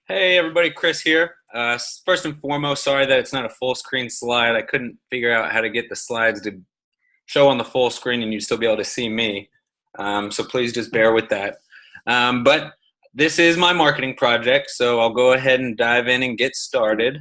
Hey everybody, Chris here. First and foremost, sorry that it's not a full screen slide. I couldn't figure out how to get the slides to show on the full screen and you'd still be able to see me. So please just bear with that. But this is my marketing project, so I'll go ahead and dive in and get started.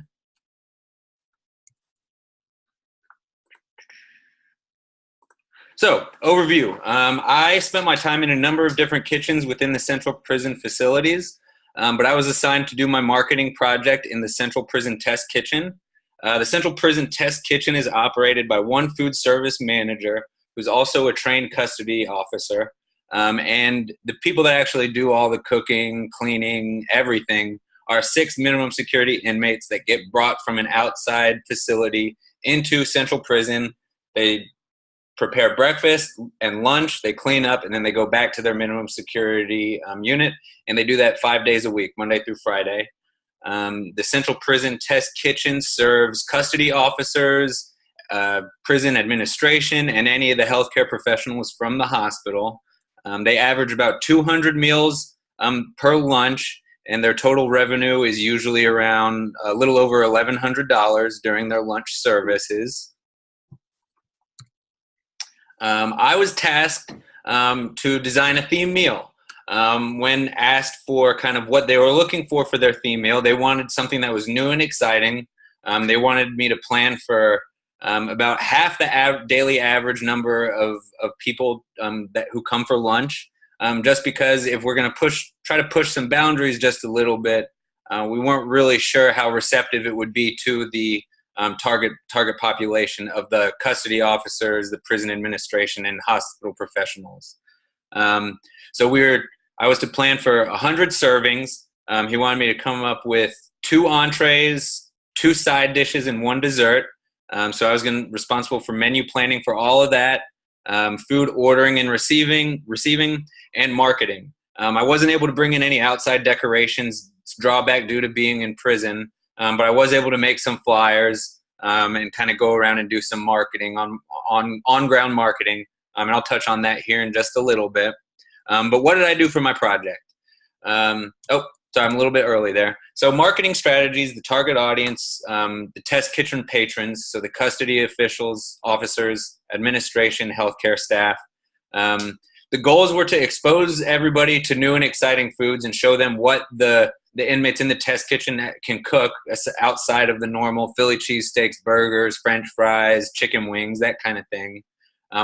So, overview. I spent my time in a number of different kitchens within the Central Prison facilities, but I was assigned to do my marketing project in the Central Prison Test Kitchen. The Central Prison Test Kitchen is operated by one food service manager who's also a trained custody officer. And the people that actually do all the cooking, cleaning, everything are six minimum security inmates that get brought from an outside facility into Central Prison. They prepare breakfast and lunch, they clean up, and then they go back to their minimum security unit, and they do that 5 days a week, Monday through Friday. The Central Prison Test Kitchen serves custody officers, prison administration, and any of the healthcare professionals from the hospital. They average about 200 meals per lunch, and their total revenue is usually around a little over $1,100 during their lunch services. I was tasked to design a theme meal. When asked for kind of what they were looking for their theme meal, they wanted something that was new and exciting. They wanted me to plan for about half the daily average number of people who come for lunch. Just because if we're going to try to push some boundaries just a little bit, we weren't really sure how receptive it would be to the target population of the custody officers, the prison administration, and hospital professionals. So I was to plan for 100 servings. He wanted me to come up with 2 entrees, 2 side dishes, and 1 dessert. So I was responsible for menu planning for all of that, food ordering and receiving, and marketing. I wasn't able to bring in any outside decorations, drawback due to being in prison. But I was able to make some flyers and kind of go around and do some marketing on ground marketing. And I'll touch on that here in just a little bit. But what did I do for my project? Sorry, I'm a little bit early there. So marketing strategies, the target audience, the test kitchen patrons, so the custody officials, officers, administration, healthcare staff. The goals were to expose everybody to new and exciting foods and show them what the inmates in the test kitchen can cook outside of the normal Philly cheesesteaks, burgers, French fries, chicken wings, that kind of thing.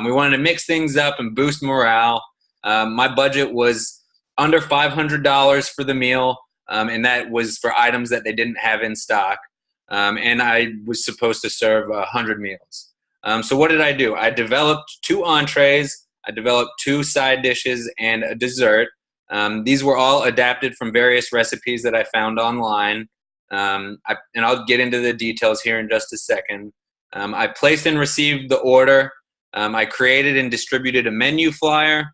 We wanted to mix things up and boost morale. My budget was under $500 for the meal, and that was for items that they didn't have in stock. And I was supposed to serve 100 meals. So what did I do? I developed 2 entrees. I developed 2 side dishes and a dessert. These were all adapted from various recipes that I found online. And I'll get into the details here in just a second. I placed and received the order. I created and distributed a menu flyer.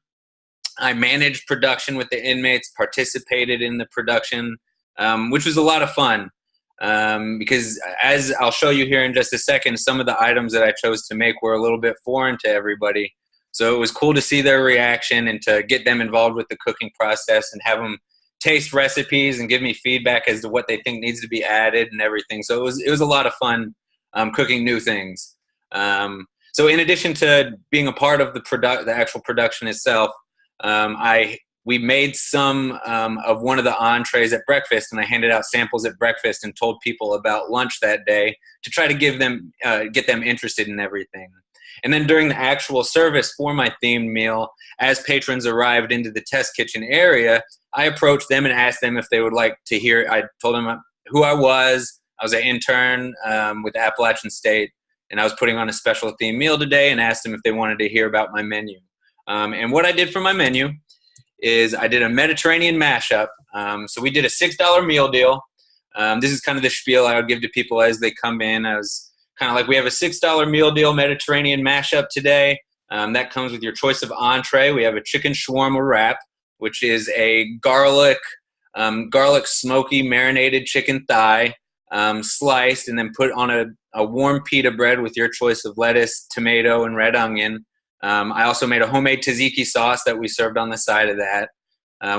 I managed production with the inmates, participated in the production, which was a lot of fun. Because as I'll show you here in just a second, some of the items that I chose to make were a little bit foreign to everybody. So it was cool to see their reaction and to get them involved with the cooking process and have them taste recipes and give me feedback as to what they think needs to be added and everything. So it was a lot of fun cooking new things. So in addition to being a part of the actual production itself, we made some of one of the entrees at breakfast, and I handed out samples at breakfast and told people about lunch that day to try to get them interested in everything. And then during the actual service for my themed meal, as patrons arrived into the test kitchen area, I approached them and asked them if they would like to hear. I told them who I was. I was an intern with Appalachian State, and I was putting on a special themed meal today, and asked them if they wanted to hear about my menu. And what I did for my menu is I did a Mediterranean mashup. So we did a $6 meal deal. This is kind of the spiel I would give to people as they come in. I was kind of like, we have a $6 meal deal Mediterranean mashup today. That comes with your choice of entree. We have a chicken shawarma wrap, which is a garlic smoky marinated chicken thigh, sliced and then put on a warm pita bread with your choice of lettuce, tomato, and red onion. I also made a homemade tzatziki sauce that we served on the side of that.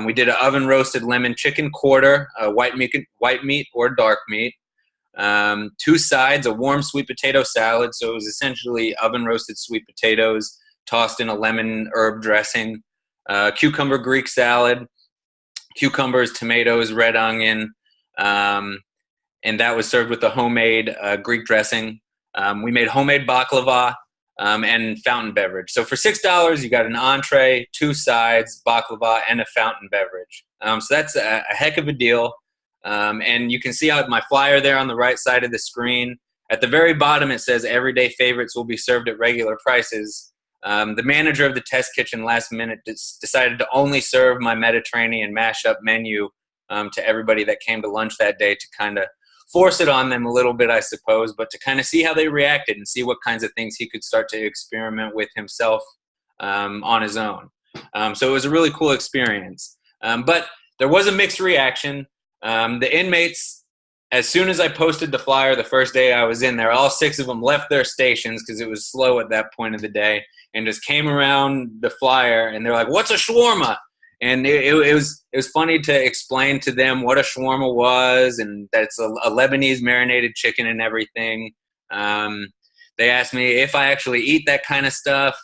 We did an oven roasted lemon chicken quarter, white meat or dark meat. 2 sides, a warm sweet potato salad. So it was essentially oven roasted sweet potatoes tossed in a lemon herb dressing. Cucumber Greek salad, cucumbers, tomatoes, red onion, and that was served with a homemade Greek dressing. We made homemade baklava and fountain beverage. So for $6, you got an entree, 2 sides, baklava, and a fountain beverage. So that's a heck of a deal. And you can see out my flyer there on the right side of the screen. At the very bottom, it says everyday favorites will be served at regular prices. The manager of the test kitchen last minute decided to only serve my Mediterranean mashup menu to everybody that came to lunch that day, to kind of force it on them a little bit, I suppose, but to kind of see how they reacted and see what kinds of things he could start to experiment with himself on his own. So it was a really cool experience. But there was a mixed reaction. The inmates, as soon as I posted the flyer the first day I was in there, all 6 of them left their stations because it was slow at that point of the day, and just came around the flyer, and they're like, "What's a shawarma?" And it was funny to explain to them what a shawarma was, and that it's a Lebanese marinated chicken and everything. They asked me if I actually eat that kind of stuff.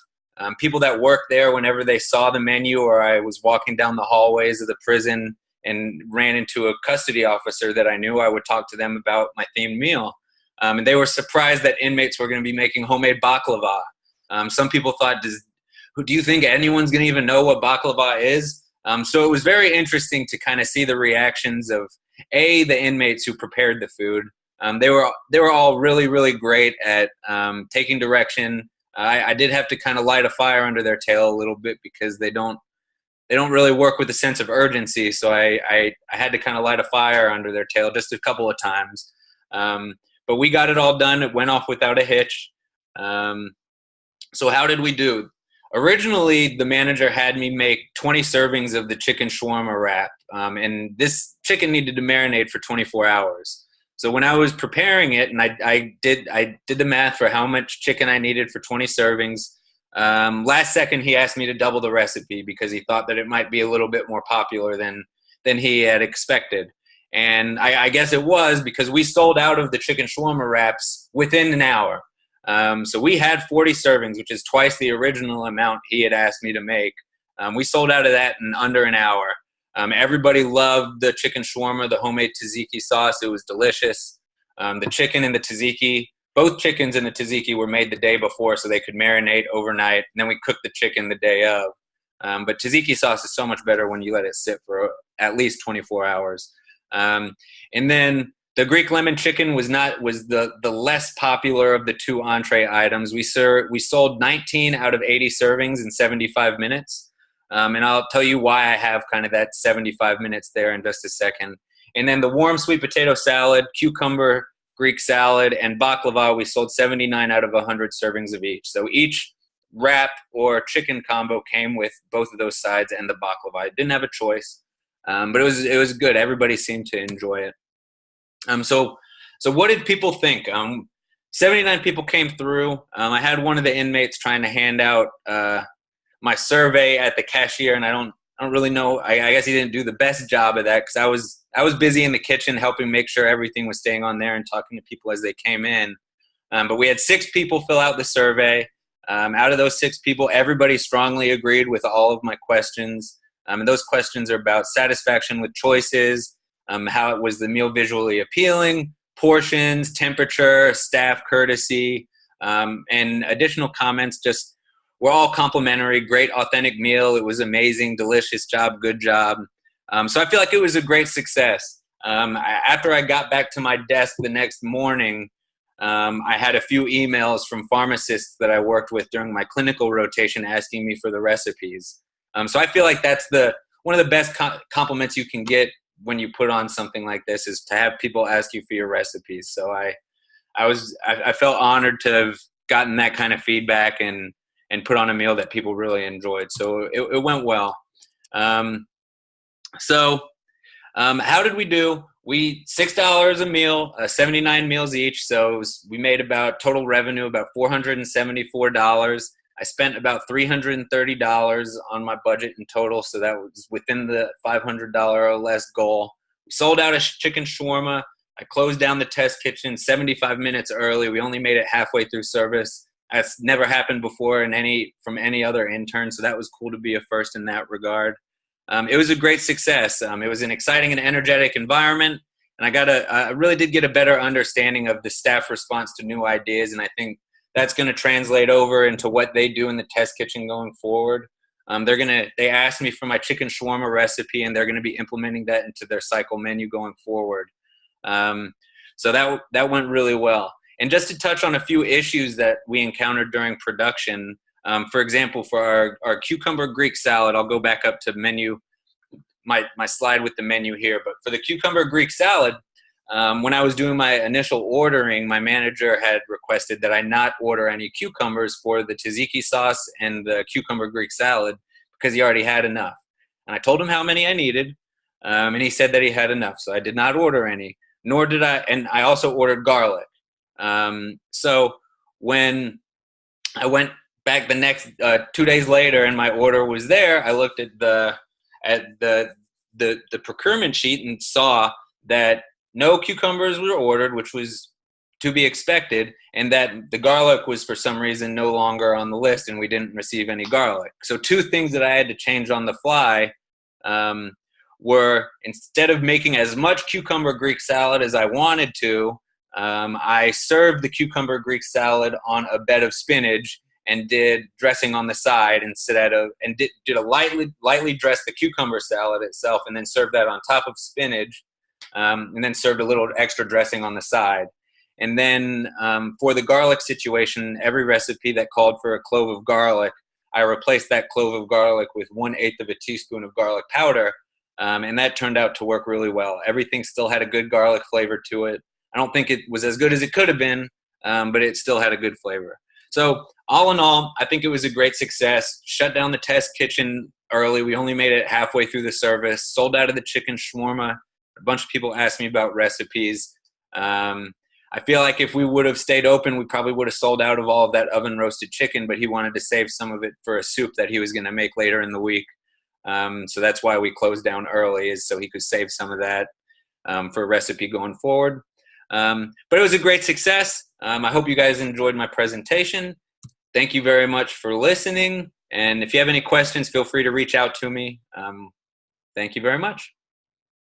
People that work there, whenever they saw the menu, or I was walking down the hallways of the prison and ran into a custody officer that I knew, I would talk to them about my themed meal. And they were surprised that inmates were going to be making homemade baklava. Some people thought, do you think anyone's going to even know what baklava is? So it was very interesting to kind of see the reactions of the inmates who prepared the food. They were all really, really great at taking direction. I did have to kind of light a fire under their tail a little bit because they don't really work with a sense of urgency. So I had to kind of light a fire under their tail just a couple of times. But we got it all done. It went off without a hitch. So how did we do? Originally, the manager had me make 20 servings of the chicken shawarma wrap, and this chicken needed to marinate for 24 hours. So when I was preparing it, and I did the math for how much chicken I needed for 20 servings, last second he asked me to double the recipe because he thought that it might be a little bit more popular than he had expected. And I guess it was, because we sold out of the chicken shawarma wraps within an hour. So we had 40 servings, which is twice the original amount he had asked me to make. We sold out of that in under an hour. Everybody loved the chicken shawarma, the homemade tzatziki sauce. It was delicious. The chicken and the tzatziki, both chickens and the tzatziki were made the day before so they could marinate overnight. And then we cooked the chicken the day of. But tzatziki sauce is so much better when you let it sit for at least 24 hours. And then the Greek lemon chicken was the less popular of the 2 entree items. We sold 19 out of 80 servings in 75 minutes. And I'll tell you why I have kind of that 75 minutes there in just a second. And then the warm sweet potato salad, cucumber Greek salad, and baklava, we sold 79 out of 100 servings of each. So each wrap or chicken combo came with both of those sides and the baklava. I didn't have a choice, but it was good. Everybody seemed to enjoy it. So what did people think? 79 people came through. I had one of the inmates trying to hand out my survey at the cashier, and I don't really know. I guess he didn't do the best job of that because I was busy in the kitchen helping make sure everything was staying on there and talking to people as they came in. But we had 6 people fill out the survey. Out of those 6 people, everybody strongly agreed with all of my questions. And those questions are about satisfaction with choices, how was the meal visually appealing, portions, temperature, staff courtesy, and additional comments just were all complimentary. Great, authentic meal. It was amazing, delicious job, good job. So I feel like it was a great success. After I got back to my desk the next morning, I had a few emails from pharmacists that I worked with during my clinical rotation asking me for the recipes. So I feel like that's one of the best compliments you can get when you put on something like this, is to have people ask you for your recipes. So I felt honored to have gotten that kind of feedback and put on a meal that people really enjoyed. So it went well. So how did we do? We $6 a meal, 79 meals each. So we made about total revenue about $474. I spent about $330 on my budget in total, so that was within the $500 or less goal. We sold out a chicken shawarma. I closed down the test kitchen 75 minutes early. We only made it halfway through service. That's never happened before from any other intern, so that was cool to be a first in that regard. It was a great success. It was an exciting and energetic environment, and I really did get a better understanding of the staff response to new ideas, and I think that's going to translate over into what they do in the test kitchen going forward. They asked me for my chicken shawarma recipe, and they're going to be implementing that into their cycle menu going forward. So that went really well. And just to touch on a few issues that we encountered during production, for example, for our cucumber Greek salad, I'll go back up to my slide with the menu here. But for the cucumber Greek salad, when I was doing my initial ordering, my manager had requested that I not order any cucumbers for the tzatziki sauce and the cucumber Greek salad because he already had enough. And I told him how many I needed, and he said that he had enough. So I did not order any, nor did and I also ordered garlic. So when I went back the next 2 days later and my order was there, I looked at the procurement sheet and saw that no cucumbers were ordered, which was to be expected, and that the garlic was for some reason no longer on the list and we didn't receive any garlic. So two things that I had to change on the fly were, instead of making as much cucumber Greek salad as I wanted to, I served the cucumber Greek salad on a bed of spinach and did dressing on the side did a lightly dress the cucumber salad itself and then served that on top of spinach, and then served a little extra dressing on the side. And then for the garlic situation, every recipe that called for a clove of garlic, I replaced that clove of garlic with 1/8 of a teaspoon of garlic powder, and that turned out to work really well. Everything still had a good garlic flavor to it. I don't think it was as good as it could have been, but it still had a good flavor. So all in all, I think it was a great success. Shut down the test kitchen early. We only made it halfway through the service. Sold out of the chicken shawarma. A bunch of people asked me about recipes. I feel like if we would have stayed open, we probably would have sold out of all of that oven roasted chicken, but he wanted to save some of it for a soup that he was going to make later in the week. So that's why we closed down early, is so he could save some of that for a recipe going forward. But it was a great success. I hope you guys enjoyed my presentation. Thank you very much for listening. And if you have any questions, feel free to reach out to me. Thank you very much.